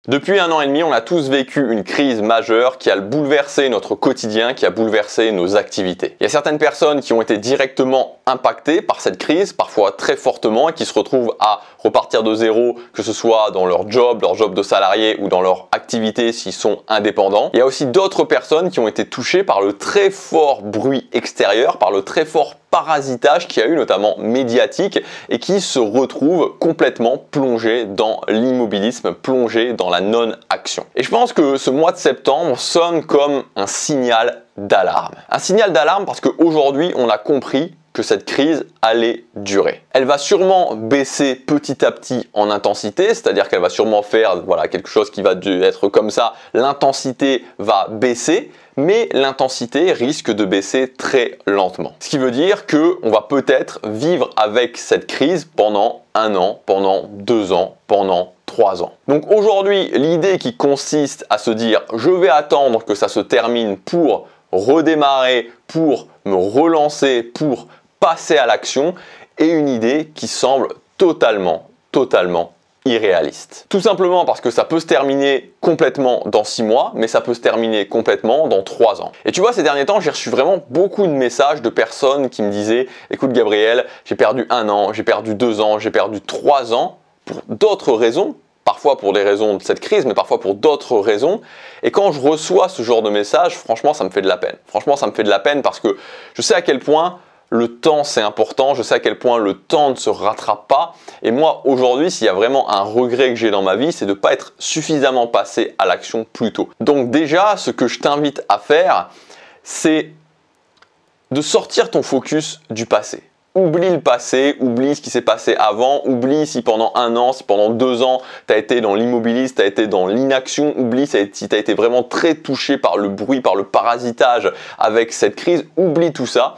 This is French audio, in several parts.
Depuis 1 an et demi, on a tous vécu une crise majeure qui a bouleversé notre quotidien, qui a bouleversé nos activités. Il y a certaines personnes qui ont été directement impactées par cette crise, parfois très fortement, et qui se retrouvent à repartir de zéro, que ce soit dans leur job de salarié ou dans leur activité s'ils sont indépendants. Il y a aussi d'autres personnes qui ont été touchées par le très fort bruit extérieur, par le très fort parasitage qu'il y a eu, notamment médiatique, et qui se retrouvent complètement plongés dans l'immobilisme, plongés dans la non-action. Et je pense que ce mois de septembre sonne comme un signal d'alarme. Un signal d'alarme parce qu'aujourd'hui, on a compris que cette crise allait durer. Elle va sûrement baisser petit à petit en intensité, c'est-à-dire qu'elle va sûrement faire quelque chose qui va être comme ça, l'intensité va baisser, mais l'intensité risque de baisser très lentement. Ce qui veut dire qu'on va peut-être vivre avec cette crise pendant 1 an, pendant 2 ans, pendant 3 ans. Donc aujourd'hui, l'idée qui consiste à se dire « je vais attendre que ça se termine pour redémarrer, pour me relancer, pour passer à l'action » est une idée qui semble totalement irréaliste. Tout simplement parce que ça peut se terminer complètement dans 6 mois, mais ça peut se terminer complètement dans 3 ans. Et tu vois, ces derniers temps, j'ai reçu vraiment beaucoup de messages de personnes qui me disaient « Écoute Gabriel, j'ai perdu 1 an, j'ai perdu 2 ans, j'ai perdu 3 ans pour d'autres raisons, parfois pour des raisons de cette crise, mais parfois pour d'autres raisons. » Et quand je reçois ce genre de messages, franchement, ça me fait de la peine. Franchement, ça me fait de la peine parce que je sais à quel point le temps c'est important, je sais à quel point le temps ne se rattrape pas. Et moi aujourd'hui, s'il y a vraiment un regret que j'ai dans ma vie, c'est de ne pas être suffisamment passé à l'action plus tôt. Donc déjà, ce que je t'invite à faire, c'est de sortir ton focus du passé. Oublie le passé, oublie ce qui s'est passé avant, oublie si pendant 1 an, si pendant 2 ans, tu as été dans l'immobilisme, tu as été dans l'inaction, oublie si tu as été vraiment très touché par le bruit, par le parasitage avec cette crise, oublie tout ça.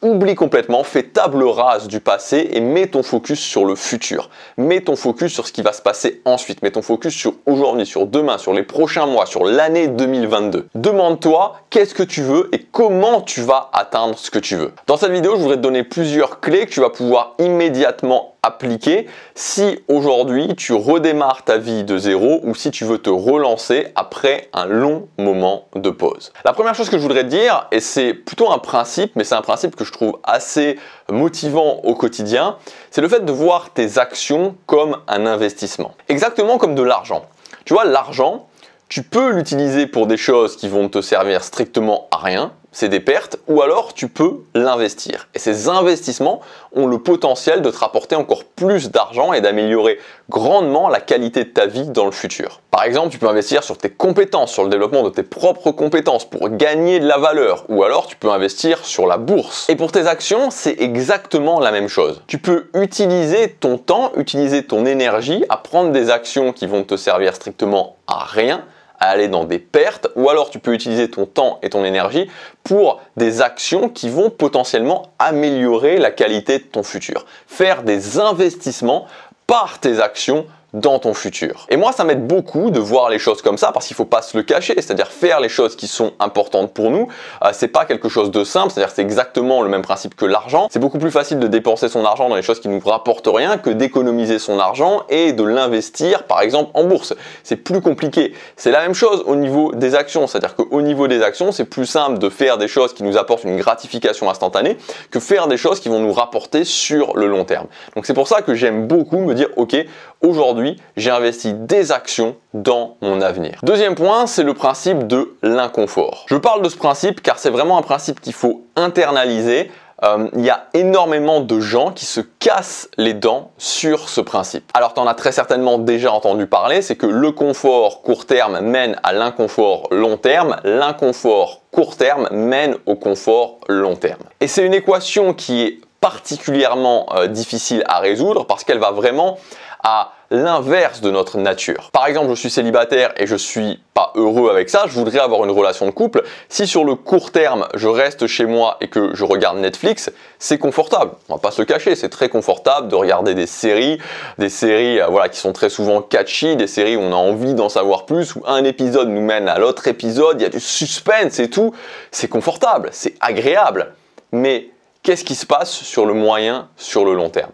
Oublie complètement, fais table rase du passé et mets ton focus sur le futur. Mets ton focus sur ce qui va se passer ensuite. Mets ton focus sur aujourd'hui, sur demain, sur les prochains mois, sur l'année 2022. Demande-toi qu'est-ce que tu veux et comment tu vas atteindre ce que tu veux. Dans cette vidéo, je voudrais te donner plusieurs clés que tu vas pouvoir immédiatement appliquer si aujourd'hui tu redémarres ta vie de zéro ou si tu veux te relancer après un long moment de pause. La première chose que je voudrais te dire, et c'est plutôt un principe, mais c'est un principe que je trouve assez motivant au quotidien, c'est le fait de voir tes actions comme un investissement. Exactement comme de l'argent. Tu vois, l'argent, tu peux l'utiliser pour des choses qui vont te servir strictement à rien, c'est des pertes, ou alors tu peux l'investir. Et ces investissements ont le potentiel de te rapporter encore plus d'argent et d'améliorer grandement la qualité de ta vie dans le futur. Par exemple, tu peux investir sur tes compétences, sur le développement de tes propres compétences pour gagner de la valeur, ou alors tu peux investir sur la bourse. Et pour tes actions, c'est exactement la même chose. Tu peux utiliser ton temps, utiliser ton énergie à prendre des actions qui vont te servir strictement à rien, à aller dans des pertes, ou alors tu peux utiliser ton temps et ton énergie pour des actions qui vont potentiellement améliorer la qualité de ton futur. Faire des investissements par tes actions dans ton futur. Et moi, ça m'aide beaucoup de voir les choses comme ça parce qu'il ne faut pas se le cacher, c'est-à-dire faire les choses qui sont importantes pour nous. C'est pas quelque chose de simple, c'est-à-dire c'est exactement le même principe que l'argent. C'est beaucoup plus facile de dépenser son argent dans les choses qui nous rapportent rien que d'économiser son argent et de l'investir, par exemple, en bourse. C'est plus compliqué. C'est la même chose au niveau des actions, c'est-à-dire qu'au niveau des actions, c'est plus simple de faire des choses qui nous apportent une gratification instantanée que faire des choses qui vont nous rapporter sur le long terme. Donc c'est pour ça que j'aime beaucoup me dire, ok, aujourd'hui, j'ai investi des actions dans mon avenir. Deuxième point, c'est le principe de l'inconfort. Je parle de ce principe car c'est vraiment un principe qu'il faut internaliser. Il y a énormément de gens qui se cassent les dents sur ce principe. Alors tu en as très certainement déjà entendu parler, c'est que le confort court terme mène à l'inconfort long terme, l'inconfort court terme mène au confort long terme. Et c'est une équation qui est particulièrement difficile à résoudre parce qu'elle va vraiment à l'inverse de notre nature. Par exemple, je suis célibataire et je suis pas heureux avec ça, je voudrais avoir une relation de couple. Si sur le court terme, je reste chez moi et que je regarde Netflix, c'est confortable. On va pas se le cacher, c'est très confortable de regarder des séries qui sont très souvent catchy, des séries où on a envie d'en savoir plus, où un épisode nous mène à l'autre épisode, il y a du suspense et tout. C'est confortable, c'est agréable. Mais qu'est-ce qui se passe sur le moyen, sur le long terme ?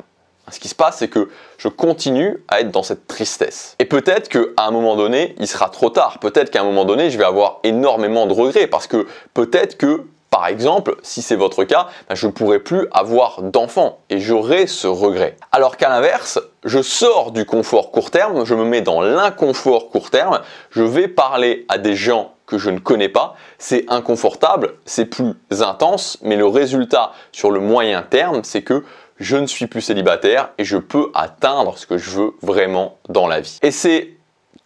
Ce qui se passe, c'est que je continue à être dans cette tristesse. Et peut-être qu'à un moment donné, il sera trop tard. Peut-être qu'à un moment donné, je vais avoir énormément de regrets parce que peut-être que, par exemple, si c'est votre cas, je ne pourrai plus avoir d'enfants et j'aurai ce regret. Alors qu'à l'inverse, je sors du confort court terme, je me mets dans l'inconfort court terme, je vais parler à des gens que je ne connais pas, c'est inconfortable, c'est plus intense, mais le résultat sur le moyen terme, c'est que je ne suis plus célibataire et je peux atteindre ce que je veux vraiment dans la vie. Et c'est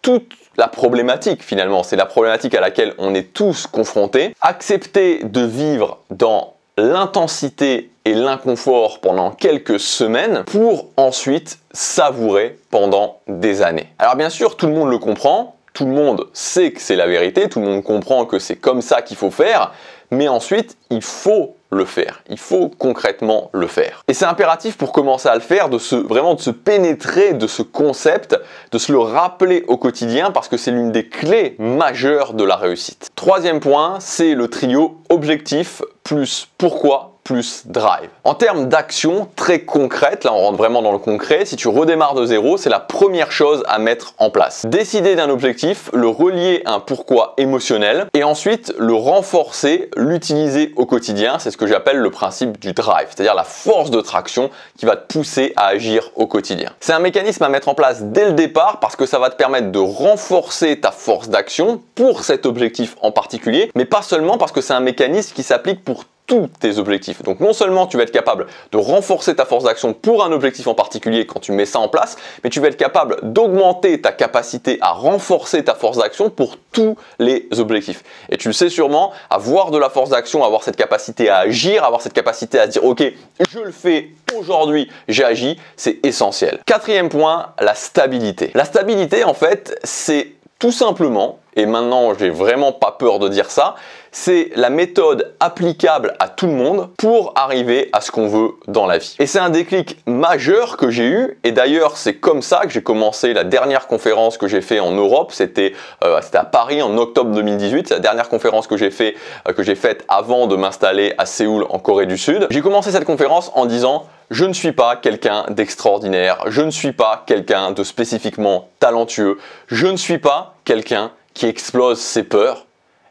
toute la problématique finalement, c'est la problématique à laquelle on est tous confrontés. Accepter de vivre dans l'intensité et l'inconfort pendant quelques semaines pour ensuite savourer pendant des années. Alors bien sûr, tout le monde le comprend. Tout le monde sait que c'est la vérité, tout le monde comprend que c'est comme ça qu'il faut faire, mais ensuite, il faut le faire. Il faut concrètement le faire. Et c'est impératif pour commencer à le faire, vraiment de se pénétrer de ce concept, de se le rappeler au quotidien, parce que c'est l'une des clés majeures de la réussite. Troisième point, c'est le trio objectif plus pourquoi plus drive. En termes d'action très concrète, là on rentre vraiment dans le concret, si tu redémarres de zéro, c'est la première chose à mettre en place. Décider d'un objectif, le relier à un pourquoi émotionnel et ensuite le renforcer, l'utiliser au quotidien, c'est ce que j'appelle le principe du drive, c'est-à-dire la force de traction qui va te pousser à agir au quotidien. C'est un mécanisme à mettre en place dès le départ parce que ça va te permettre de renforcer ta force d'action pour cet objectif en particulier, mais pas seulement parce que c'est un mécanisme qui s'applique pour tous tes objectifs. Donc non seulement tu vas être capable de renforcer ta force d'action pour un objectif en particulier quand tu mets ça en place, mais tu vas être capable d'augmenter ta capacité à renforcer ta force d'action pour tous les objectifs. Et tu le sais sûrement, avoir de la force d'action, avoir cette capacité à agir, avoir cette capacité à se dire ok, je le fais aujourd'hui, j'ai agi, c'est essentiel. Quatrième point, la stabilité. La stabilité en fait, c'est tout simplement, et maintenant j'ai vraiment pas peur de dire ça, c'est la méthode applicable à tout le monde pour arriver à ce qu'on veut dans la vie. Et c'est un déclic majeur que j'ai eu, et d'ailleurs c'est comme ça que j'ai commencé la dernière conférence que j'ai fait en Europe, c'était à Paris en octobre 2018, c'est la dernière conférence que j'ai faite avant de m'installer à Séoul en Corée du Sud. J'ai commencé cette conférence en disant je ne suis pas quelqu'un d'extraordinaire, je ne suis pas quelqu'un de spécifiquement talentueux, je ne suis pas quelqu'un qui explose ses peurs.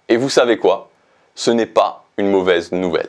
Et vous savez quoi? Ce n'est pas une mauvaise nouvelle.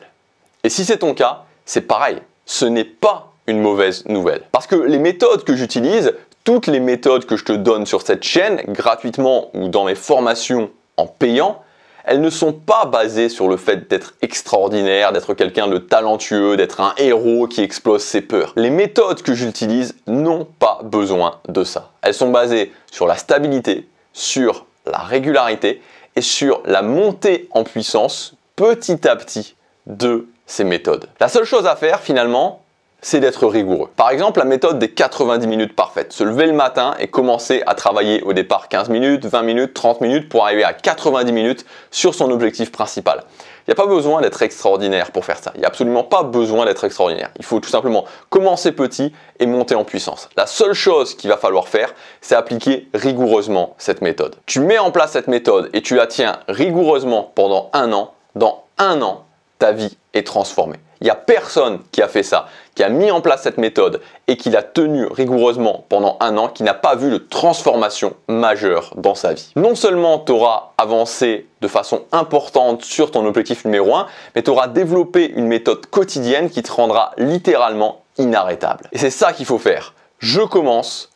Et si c'est ton cas, c'est pareil, ce n'est pas une mauvaise nouvelle. Parce que les méthodes que j'utilise, toutes les méthodes que je te donne sur cette chaîne, gratuitement ou dans mes formations en payant, elles ne sont pas basées sur le fait d'être extraordinaire, d'être quelqu'un de talentueux, d'être un héros qui explose ses peurs. Les méthodes que j'utilise n'ont pas besoin de ça. Elles sont basées sur la stabilité, sur la régularité et sur la montée en puissance petit à petit de ces méthodes. La seule chose à faire finalement, c'est d'être rigoureux. Par exemple, la méthode des 90 minutes parfaites. Se lever le matin et commencer à travailler au départ 15 minutes, 20 minutes, 30 minutes pour arriver à 90 minutes sur son objectif principal. Il n'y a pas besoin d'être extraordinaire pour faire ça. Il n'y a absolument pas besoin d'être extraordinaire. Il faut tout simplement commencer petit et monter en puissance. La seule chose qu'il va falloir faire, c'est appliquer rigoureusement cette méthode. Tu mets en place cette méthode et tu la tiens rigoureusement pendant un an. Dans un an, ta vie est transformée. Il n'y a personne qui a fait ça, qui a mis en place cette méthode et qui l'a tenue rigoureusement pendant un an, qui n'a pas vu de transformation majeure dans sa vie. Non seulement tu auras avancé de façon importante sur ton objectif numéro 1, mais tu auras développé une méthode quotidienne qui te rendra littéralement inarrêtable. Et c'est ça qu'il faut faire. Je commence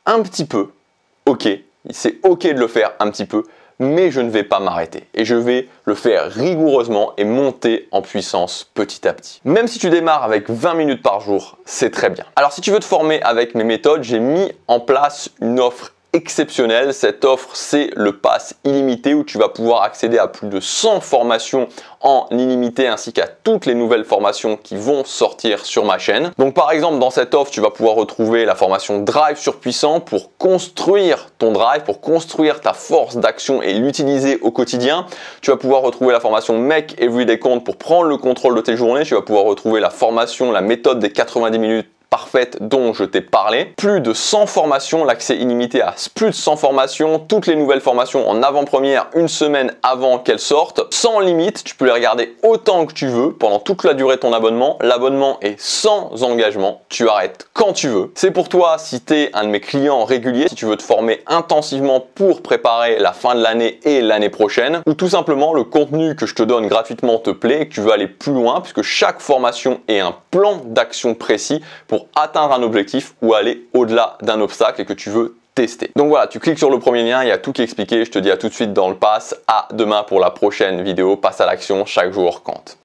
un petit peu, ok, c'est ok de le faire un petit peu, mais je ne vais pas m'arrêter et je vais le faire rigoureusement et monter en puissance petit à petit. Même si tu démarres avec 20 minutes par jour, c'est très bien. Alors si tu veux te former avec mes méthodes, j'ai mis en place une offre exceptionnelle. Cette offre, c'est le pass illimité où tu vas pouvoir accéder à plus de 100 formations en illimité ainsi qu'à toutes les nouvelles formations qui vont sortir sur ma chaîne. Donc par exemple, dans cette offre, tu vas pouvoir retrouver la formation Drive Surpuissant pour construire ton drive, pour construire ta force d'action et l'utiliser au quotidien. Tu vas pouvoir retrouver la formation Make Everyday Count pour prendre le contrôle de tes journées. Tu vas pouvoir retrouver la formation, la méthode des 90 minutes parfaite dont je t'ai parlé. Plus de 100 formations, l'accès illimité à plus de 100 formations, toutes les nouvelles formations en avant-première une semaine avant qu'elles sortent, sans limite, tu peux les regarder autant que tu veux pendant toute la durée de ton abonnement. L'abonnement est sans engagement, tu arrêtes quand tu veux. C'est pour toi si tu es un de mes clients réguliers, si tu veux te former intensivement pour préparer la fin de l'année et l'année prochaine, ou tout simplement le contenu que je te donne gratuitement te plaît et que tu veux aller plus loin, puisque chaque formation est un plan d'action précis pour atteindre un objectif ou aller au-delà d'un obstacle et que tu veux tester. Donc voilà, tu cliques sur le premier lien, il y a tout qui est expliqué. Je te dis à tout de suite dans le pass. À demain pour la prochaine vidéo. Passe à l'action, chaque jour compte.